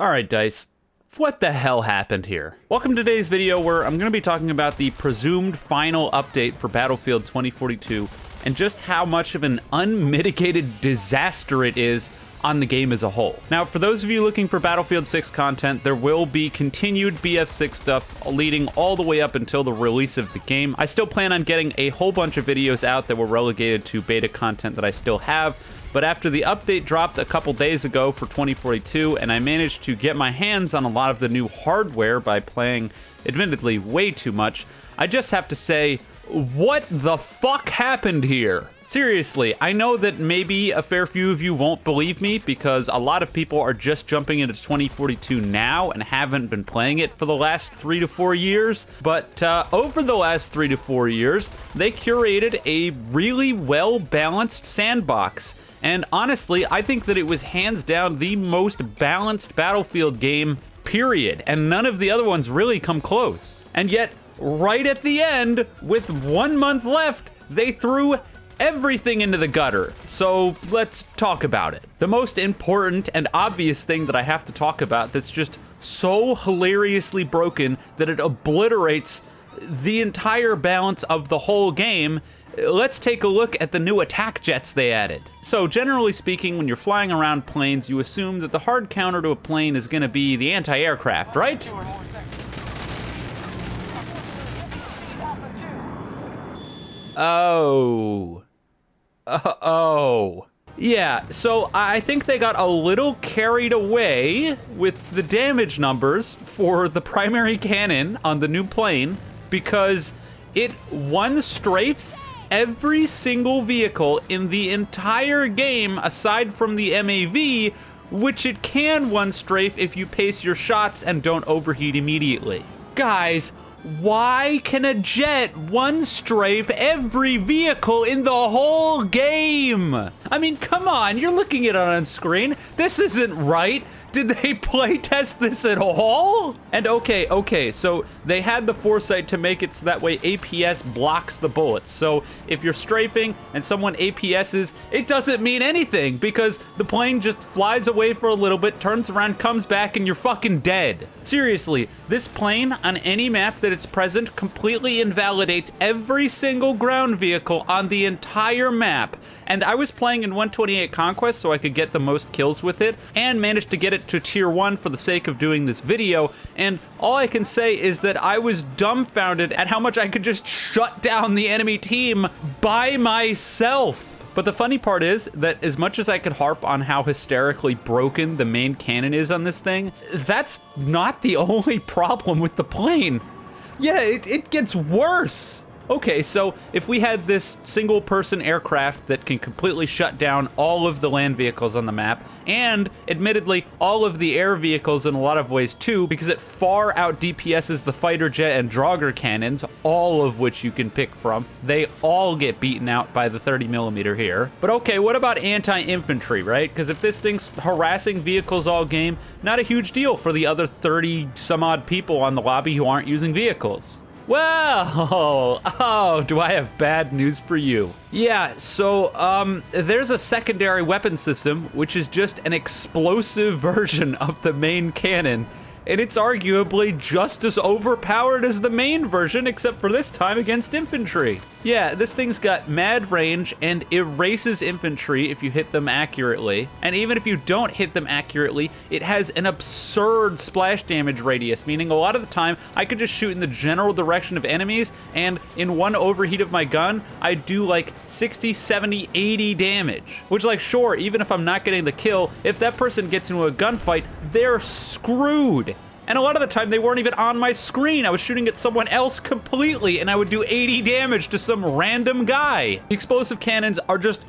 Alright, Dice, what the hell happened here? Welcome to today's video where I'm going to be talking about the presumed final update for Battlefield 2042 and just how much of an unmitigated disaster it is on the game as a whole. Now, for those of you looking for Battlefield 6 content, there will be continued BF6 stuff leading all the way up until the release of the game. I still plan on getting a whole bunch of videos out that were relegated to beta content that I still have, but after the update dropped a couple days ago for 2042, and I managed to get my hands on a lot of the new hardware by playing, admittedly, way too much, I just have to say, what the fuck happened here? Seriously, I know that maybe a fair few of you won't believe me because a lot of people are just jumping into 2042 now and haven't been playing it for the last 3 to 4 years, but over the last 3 to 4 years, they curated a really well-balanced sandbox. And honestly, I think that it was hands down the most balanced Battlefield game, period. And none of the other ones really come close. And yet, right at the end, with 1 month left, they threw everything into the gutter. So let's talk about it. The most important and obvious thing that I have to talk about that's just so hilariously broken that it obliterates the entire balance of the whole game. Let's take a look at the new attack jets they added. So generally speaking, when you're flying around planes, you assume that the hard counter to a plane is going to be the anti-aircraft, right? Oh. Yeah, so I think they got a little carried away with the damage numbers for the primary cannon on the new plane because it one-strafes every single vehicle in the entire game aside from the MAV, which it can one-strafe if you pace your shots and don't overheat immediately. Guys, why can a jet one-strafe every vehicle in the whole game? I mean, come on, you're looking at it on screen. This isn't right. Did they play test this at all? And okay, so they had the foresight to make it so that way APS blocks the bullets. So if you're strafing and someone APS's, it doesn't mean anything because the plane just flies away for a little bit, turns around, comes back, and you're fucking dead. Seriously, this plane on any map that it's present completely invalidates every single ground vehicle on the entire map. And I was playing in 128 Conquest so I could get the most kills with it, and managed to get it to tier 1 for the sake of doing this video, and all I can say is that I was dumbfounded at how much I could just shut down the enemy team by myself. But the funny part is that as much as I could harp on how hysterically broken the main cannon is on this thing, that's not the only problem with the plane. Yeah, it gets worse. Okay, so if we had this single-person aircraft that can completely shut down all of the land vehicles on the map, and, admittedly, all of the air vehicles in a lot of ways too, because it far out DPSs the fighter jet and Draugr cannons, all of which you can pick from. They all get beaten out by the 30mm here. But okay, what about anti-infantry, right? Because if this thing's harassing vehicles all game, not a huge deal for the other 30-some-odd people on the lobby who aren't using vehicles. Well, do I have bad news for you? Yeah, so, there's a secondary weapon system, which is just an explosive version of the main cannon, and it's arguably just as overpowered as the main version, except for this time against infantry. Yeah, this thing's got mad range and erases infantry if you hit them accurately. And even if you don't hit them accurately, it has an absurd splash damage radius, meaning a lot of the time I could just shoot in the general direction of enemies, and in one overheat of my gun, I do like 60, 70, 80 damage. Which, like, sure, even if I'm not getting the kill, if that person gets into a gunfight, they're screwed. And a lot of the time, they weren't even on my screen. I was shooting at someone else completely, and I would do 80 damage to some random guy. The explosive cannons are just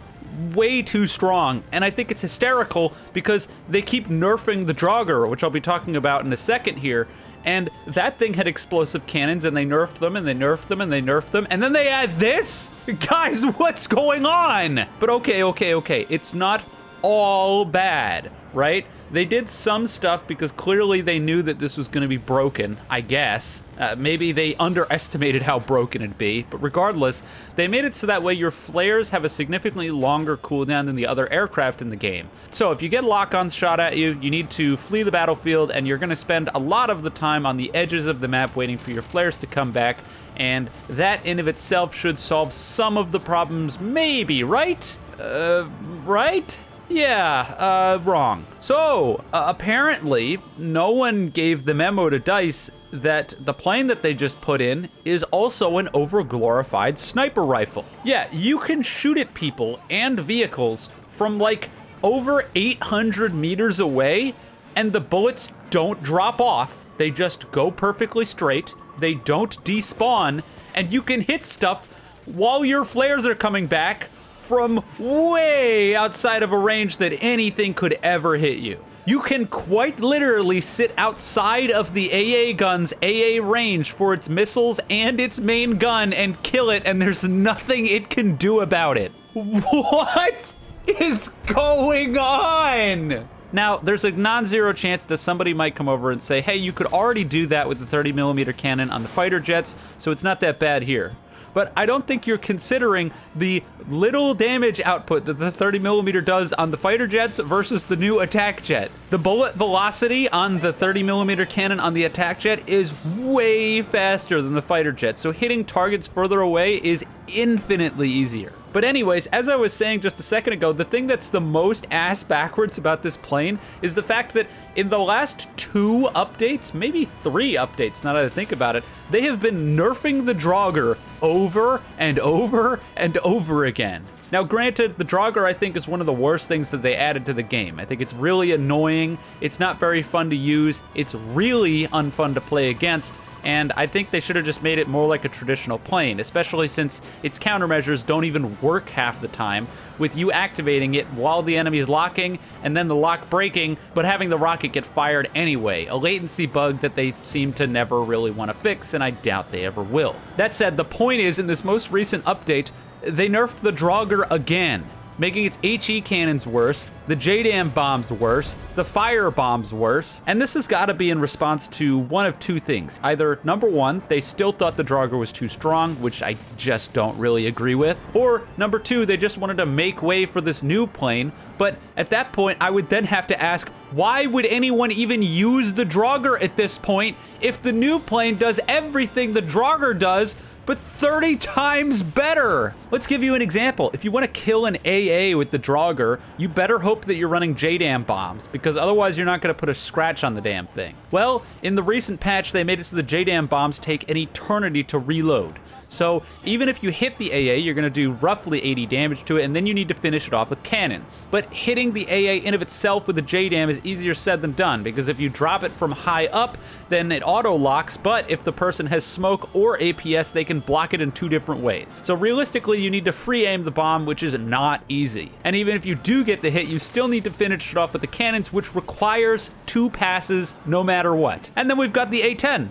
way too strong, and I think it's hysterical because they keep nerfing the Draugr, which I'll be talking about in a second here. And that thing had explosive cannons, and they nerfed them, and they nerfed them, and they nerfed them, and then they add this? Guys, what's going on? But okay, it's not all bad, right? They did some stuff because clearly they knew that this was going to be broken, I guess. Maybe they underestimated how broken it'd be, but regardless, they made it so that way your flares have a significantly longer cooldown than the other aircraft in the game. So if you get lock-ons shot at you, you need to flee the battlefield, and you're going to spend a lot of the time on the edges of the map waiting for your flares to come back, and that in of itself should solve some of the problems, maybe, right? Right? Yeah, wrong. So, apparently, no one gave the memo to DICE that the plane that they just put in is also an over-glorified sniper rifle. Yeah, you can shoot at people and vehicles from like over 800 meters away, and the bullets don't drop off. They just go perfectly straight. They don't despawn, and you can hit stuff while your flares are coming back from way outside of a range that anything could ever hit you. You can quite literally sit outside of the AA gun's AA range for its missiles and its main gun and kill it, and there's nothing it can do about it. What is going on? Now, there's a non-zero chance that somebody might come over and say, hey, you could already do that with the 30mm cannon on the fighter jets, so it's not that bad here. But I don't think you're considering the little damage output that the 30mm does on the fighter jets versus the new attack jet. The bullet velocity on the 30mm cannon on the attack jet is way faster than the fighter jet, so hitting targets further away is infinitely easier. But anyways, as I was saying just a second ago, the thing that's the most ass backwards about this plane is the fact that in the last 2 updates, maybe 3 updates, now that I think about it, they have been nerfing the Draugr over and over and over again. Now, granted, the Draugr, I think, is one of the worst things that they added to the game. I think it's really annoying, it's not very fun to use, it's really unfun to play against, and I think they should have just made it more like a traditional plane, especially since its countermeasures don't even work half the time, with you activating it while the enemy is locking, and then the lock breaking, but having the rocket get fired anyway, a latency bug that they seem to never really want to fix, and I doubt they ever will. That said, the point is, in this most recent update, they nerfed the Draugr again, making its HE cannons worse, the JDAM bombs worse, the fire bombs worse, and this has got to be in response to one of 2 things. Either, number 1, they still thought the Draugr was too strong, which I just don't really agree with, or number 2, they just wanted to make way for this new plane, but at that point, I would then have to ask, why would anyone even use the Draugr at this point if the new plane does everything the Draugr does, but 30 times better? Let's give you an example. If you want to kill an AA with the Draugr, you better hope that you're running JDAM bombs, because otherwise you're not going to put a scratch on the damn thing. Well, in the recent patch, they made it so the JDAM bombs take an eternity to reload. So even if you hit the AA, you're going to do roughly 80 damage to it, and then you need to finish it off with cannons. But hitting the AA in of itself with a JDAM is easier said than done, because if you drop it from high up, then it auto-locks, but if the person has smoke or APS, they can block it in 2 different ways. So realistically, you need to free aim the bomb, which is not easy. And even if you do get the hit, you still need to finish it off with the cannons, which requires 2 passes no matter what. And then we've got the A10.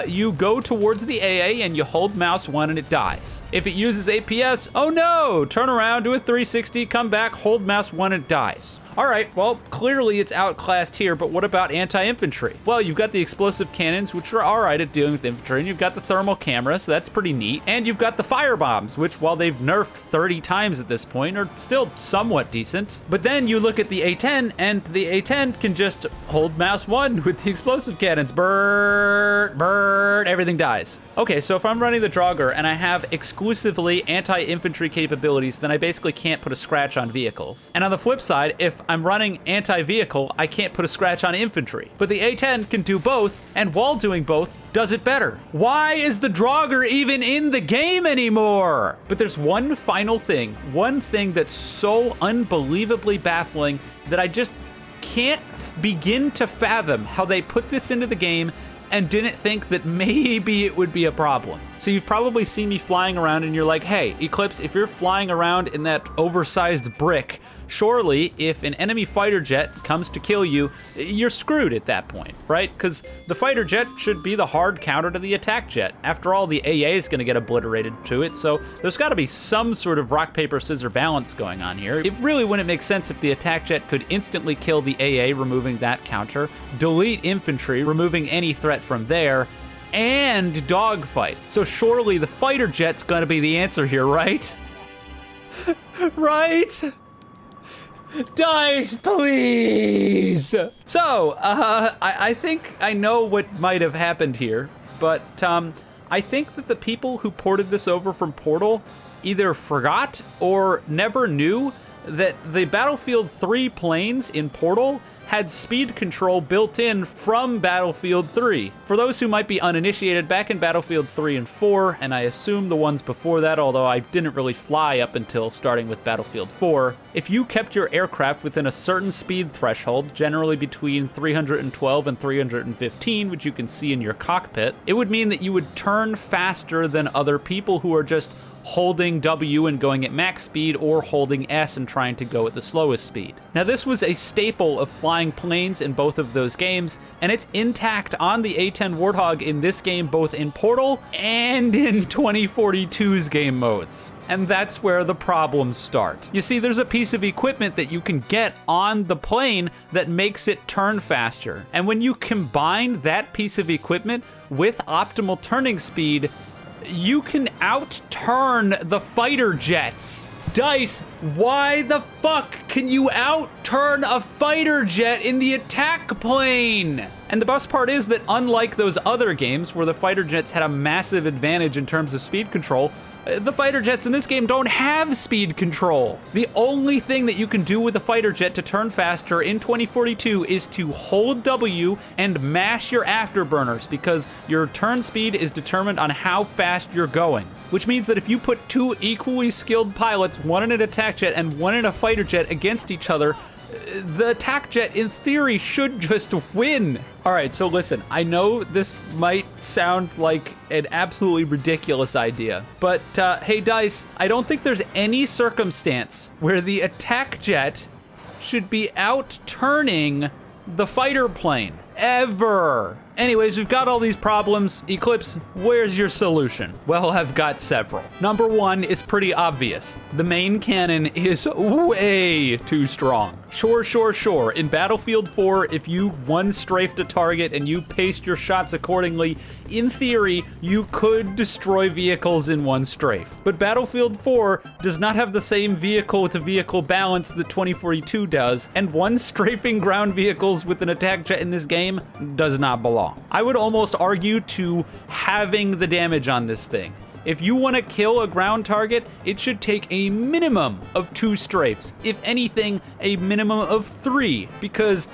You go towards the AA and you hold mouse 1 and it dies. If it uses APS, oh no, turn around, do a 360, come back, hold mouse 1 and it dies. All right, well, clearly it's outclassed here, but what about anti-infantry? Well, you've got the explosive cannons, which are all right at dealing with infantry, and you've got the thermal camera, so that's pretty neat, and you've got the fire bombs, which, while they've nerfed 30 times at this point, are still somewhat decent. But then you look at the A10, and the A10 can just hold mouse 1 with the explosive cannons. Bird, bird, everything dies. Okay, so if I'm running the Draugr and I have exclusively anti-infantry capabilities, then I basically can't put a scratch on vehicles. And on the flip side, if I'm running anti-vehicle, I can't put a scratch on infantry. But the A10 can do both, and while doing both, does it better. Why is the Draugr even in the game anymore? But there's one final thing, one thing that's so unbelievably baffling that I just can't begin to fathom how they put this into the game and didn't think that maybe it would be a problem. So you've probably seen me flying around and you're like, hey, Eclipse, if you're flying around in that oversized brick, surely if an enemy fighter jet comes to kill you, you're screwed at that point, right? Because the fighter jet should be the hard counter to the attack jet. After all, the AA is gonna get obliterated to it, so there's gotta be some sort of rock, paper, scissors balance going on here. It really wouldn't make sense if the attack jet could instantly kill the AA, removing that counter, delete infantry, removing any threat from there, and dogfight. So surely the fighter jet's gonna be the answer here, right? Right? Dice, please! So, I think I know what might have happened here, but I think that the people who ported this over from Portal either forgot or never knew that the Battlefield 3 planes in Portal had speed control built in from Battlefield 3. For those who might be uninitiated, back in Battlefield 3 and 4, and I assume the ones before that, although I didn't really fly up until starting with Battlefield 4, if you kept your aircraft within a certain speed threshold, generally between 312 and 315, which you can see in your cockpit, it would mean that you would turn faster than other people who are just holding W and going at max speed, or holding S and trying to go at the slowest speed. Now, this was a staple of flying planes in both of those games, and it's intact on the A-10 Warthog in this game, both in Portal and in 2042's game modes. And that's where the problems start. You see, there's a piece of equipment that you can get on the plane that makes it turn faster. And when you combine that piece of equipment with optimal turning speed, you can outturn the fighter jets. Dice, why the fuck can you outturn a fighter jet in the attack plane? And the best part is that unlike those other games where the fighter jets had a massive advantage in terms of speed control, the fighter jets in this game don't have speed control. The only thing that you can do with a fighter jet to turn faster in 2042 is to hold W and mash your afterburners, because your turn speed is determined on how fast you're going. Which means that if you put two equally skilled pilots, one in an attack jet and one in a fighter jet, against each other, the attack jet, in theory, should just win. All right, so listen, I know this might sound like an absolutely ridiculous idea, but hey, Dice, I don't think there's any circumstance where the attack jet should be out-turning the fighter plane, ever. Anyways, we've got all these problems. Eclipse, where's your solution? Well, I've got several. Number one is pretty obvious. The main cannon is way too strong. Sure. In Battlefield 4, if you one-strafed a target and you paced your shots accordingly, in theory, you could destroy vehicles in one strafe. But Battlefield 4 does not have the same vehicle-to-vehicle balance that 2042 does, and one-strafing ground vehicles with an attack jet in this game does not belong. I would almost argue to having the damage on this thing. If you want to kill a ground target, it should take a minimum of 2 strafes. If anything, a minimum of 3, because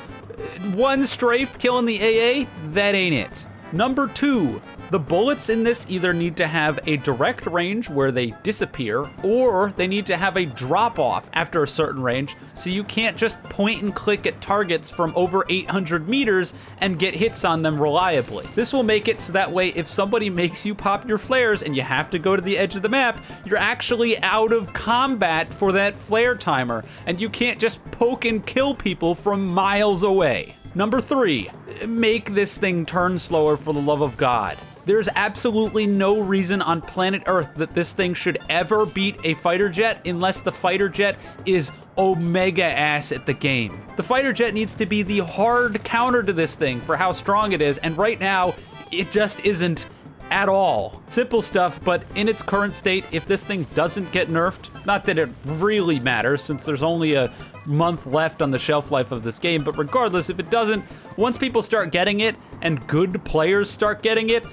one strafe killing the AA, that ain't it. Number 2, the bullets in this either need to have a direct range where they disappear, or they need to have a drop-off after a certain range, so you can't just point and click at targets from over 800 meters and get hits on them reliably. This will make it so that way if somebody makes you pop your flares and you have to go to the edge of the map, you're actually out of combat for that flare timer, and you can't just poke and kill people from miles away. Number 3, make this thing turn slower, for the love of God. There's absolutely no reason on planet Earth that this thing should ever beat a fighter jet unless the fighter jet is omega ass at the game. The fighter jet needs to be the hard counter to this thing for how strong it is, and right now, it just isn't at all. Simple stuff, but in its current state, if this thing doesn't get nerfed, not that it really matters since there's only a month left on the shelf life of this game, but regardless, if it doesn't, once people start getting it and good players start getting it,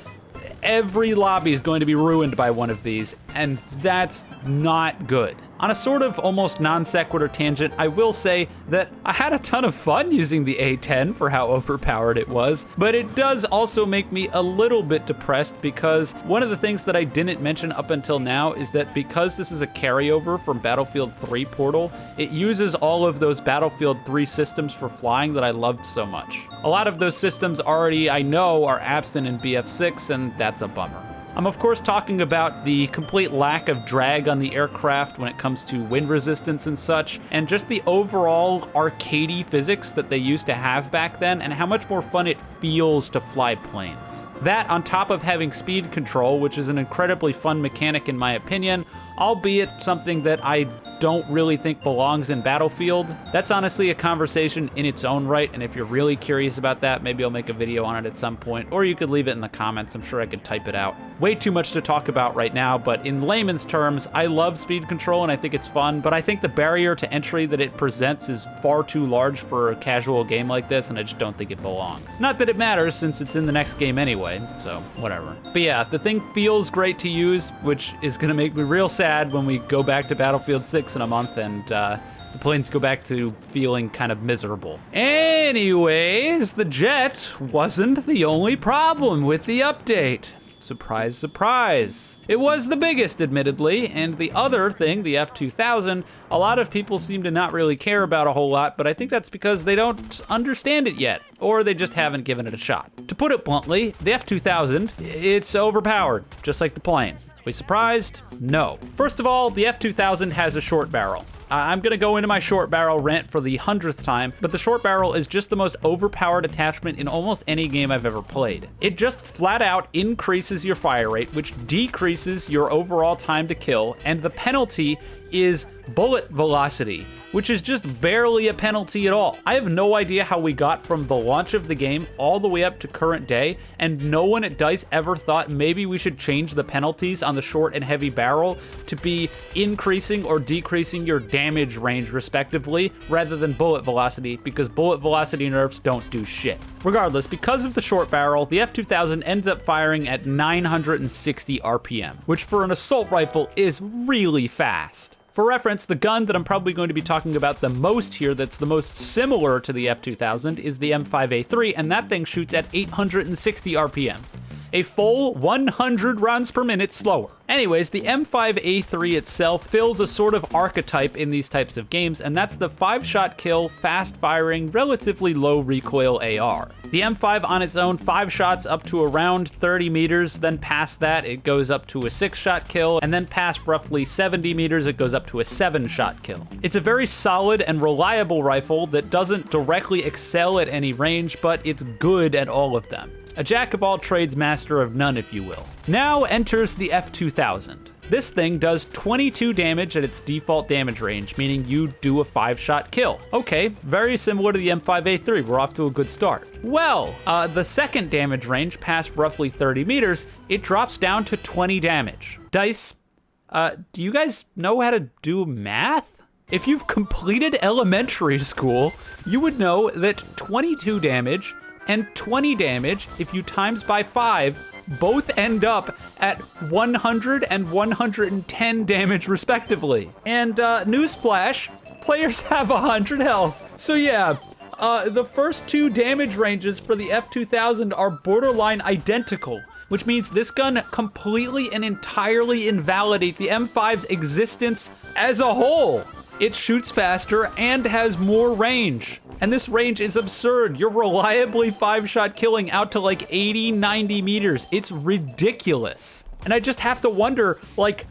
every lobby is going to be ruined by one of these, and that's not good. On a sort of almost non sequitur tangent, I will say that I had a ton of fun using the A10 for how overpowered it was, but it does also make me a little bit depressed, because one of the things that I didn't mention up until now is that because this is a carryover from Battlefield 3 Portal, it uses all of those Battlefield 3 systems for flying that I loved so much. A lot of those systems already, I know, are absent in BF6, and that's a bummer. I'm of course talking about the complete lack of drag on the aircraft when it comes to wind resistance and such, and just the overall arcadey physics that they used to have back then, and how much more fun it feels to fly planes. That, on top of having speed control, which is an incredibly fun mechanic in my opinion, albeit something that I don't really think belongs in Battlefield. That's honestly a conversation in its own right, and if you're really curious about that, maybe I'll make a video on it at some point, or you could leave it in the comments. I'm sure I could type it out. Way too much to talk about right now, but in layman's terms, I love speed control and I think it's fun, but I think the barrier to entry that it presents is far too large for a casual game like this, and I just don't think it belongs. Not that it matters, since it's in the next game anyway, so whatever. But yeah, the thing feels great to use, which is gonna make me real sad when we go back to Battlefield 6 in a month and the planes go back to feeling kind of miserable. Anyways, the jet wasn't the only problem with the update. Surprise, surprise. It was the biggest, admittedly, and the other thing, the F2000, a lot of people seem to not really care about a whole lot, but I think that's because they don't understand it yet, or they just haven't given it a shot. To put it bluntly, the F2000, it's overpowered, just like the plane. Are we surprised? No. First of all, the F2000 has a short barrel. I'm gonna go into my short barrel rant for the 100th time, but the short barrel is just the most overpowered attachment in almost any game I've ever played. It just flat out increases your fire rate, which decreases your overall time to kill, and the penalty is bullet velocity, which is just barely a penalty at all. I have no idea how we got from the launch of the game all the way up to current day, and no one at DICE ever thought maybe we should change the penalties on the short and heavy barrel to be increasing or decreasing your damage range respectively, rather than bullet velocity, because bullet velocity nerfs don't do shit. Regardless, because of the short barrel, the F2000 ends up firing at 960 RPM, which for an assault rifle is really fast. For reference, the gun that I'm probably going to be talking about the most here that's the most similar to the F2000 is the M5A3, and that thing shoots at 860 RPM. A full 100 rounds per minute slower. Anyways, the M5A3 itself fills a sort of archetype in these types of games, and that's the 5-shot kill, fast-firing, relatively low recoil AR. The M5 on its own, 5 shots up to around 30 meters, then past that it goes up to a 6-shot kill, and then past roughly 70 meters it goes up to a 7-shot kill. It's a very solid and reliable rifle that doesn't directly excel at any range, but it's good at all of them. A jack of all trades, master of none, if you will. Now enters the F2000. This thing does 22 damage at its default damage range, meaning you do a 5-shot kill. Okay, very similar to the M5A3, we're off to a good start. Well, the second damage range, past roughly 30 meters, it drops down to 20 damage. DICE, do you guys know how to do math? If you've completed elementary school, you would know that 22 damage and 20 damage, if you times by 5, both end up at 100 and 110 damage respectively. And newsflash, players have 100 health. So yeah, the first two damage ranges for the F2000 are borderline identical, which means this gun completely and entirely invalidates the M5's existence as a whole. It shoots faster and has more range. And this range is absurd. You're reliably 5-shot killing out to like 80, 90 meters. It's ridiculous. And I just have to wonder, like,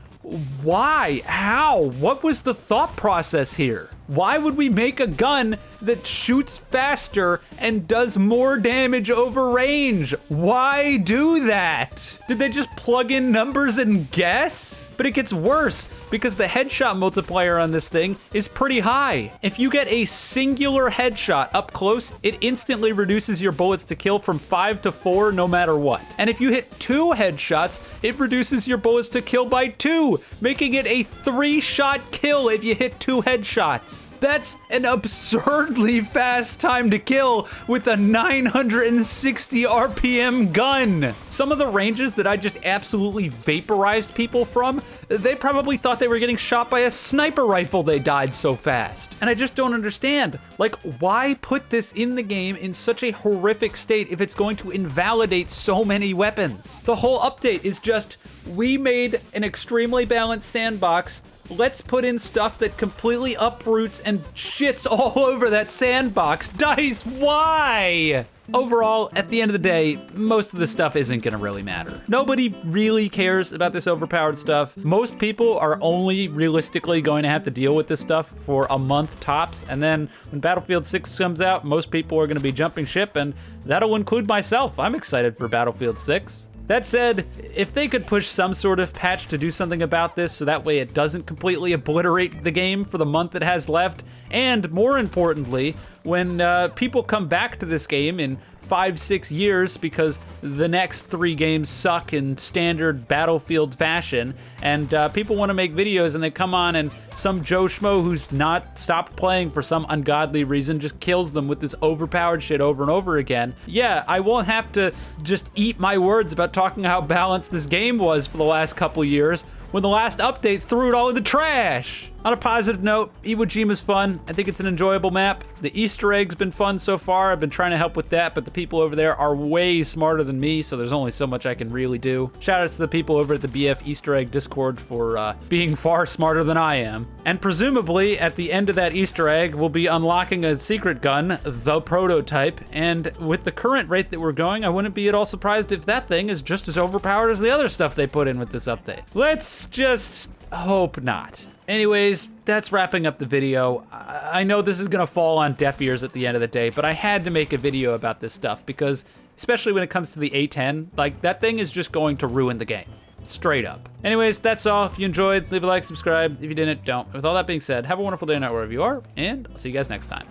why? How? What was the thought process here? Why would we make a gun that shoots faster and does more damage over range? Why do that? Did they just plug in numbers and guess? But it gets worse, because the headshot multiplier on this thing is pretty high. If you get a singular headshot up close, it instantly reduces your bullets to kill from 5 to 4 no matter what. And if you hit 2 headshots, it reduces your bullets to kill by 2, making it a 3-shot kill if you hit 2 headshots. That's an absurdly fast time to kill with a 960 RPM gun. Some of the ranges that I just absolutely vaporized people from, they probably thought they were getting shot by a sniper rifle, they died so fast. And I just don't understand, like, why put this in the game in such a horrific state if it's going to invalidate so many weapons? The whole update is just, we made an extremely balanced sandbox let's put in stuff that completely uproots and shits all over that sandbox. Dice, why? Overall, at the end of the day, most of this stuff isn't gonna really matter. Nobody really cares about this overpowered stuff. Most people are only realistically going to have to deal with this stuff for a month tops, and then when Battlefield 6 comes out, most people are gonna be jumping ship, and that'll include myself. I'm excited for Battlefield 6. That said, if they could push some sort of patch to do something about this so that way it doesn't completely obliterate the game for the month it has left, and more importantly, when people come back to this game in 5-6 years because the next 3 games suck in standard Battlefield fashion, and people want to make videos and they come on and some Joe Schmo who's not stopped playing for some ungodly reason just kills them with this overpowered shit over and over again. Yeah, I won't have to just eat my words about talking how balanced this game was for the last couple years when the last update threw it all in the trash. On a positive note, Iwo Jima's fun. I think it's an enjoyable map. The Easter egg's been fun so far. I've been trying to help with that, but the people over there are way smarter than me, so there's only so much I can really do. Shout outs to the people over at the BF Easter egg Discord for being far smarter than I am. And presumably, at the end of that Easter egg, we'll be unlocking a secret gun, the prototype, and with the current rate that we're going, I wouldn't be at all surprised if that thing is just as overpowered as the other stuff they put in with this update. Let's just hope not. Anyways, that's wrapping up the video. I know this is gonna fall on deaf ears at the end of the day, but I had to make a video about this stuff because, especially when it comes to the A10, like, that thing is just going to ruin the game. Straight up. Anyways, that's all. If you enjoyed, leave a like, subscribe. If you didn't, don't. With all that being said, have a wonderful day or night wherever you are, and I'll see you guys next time.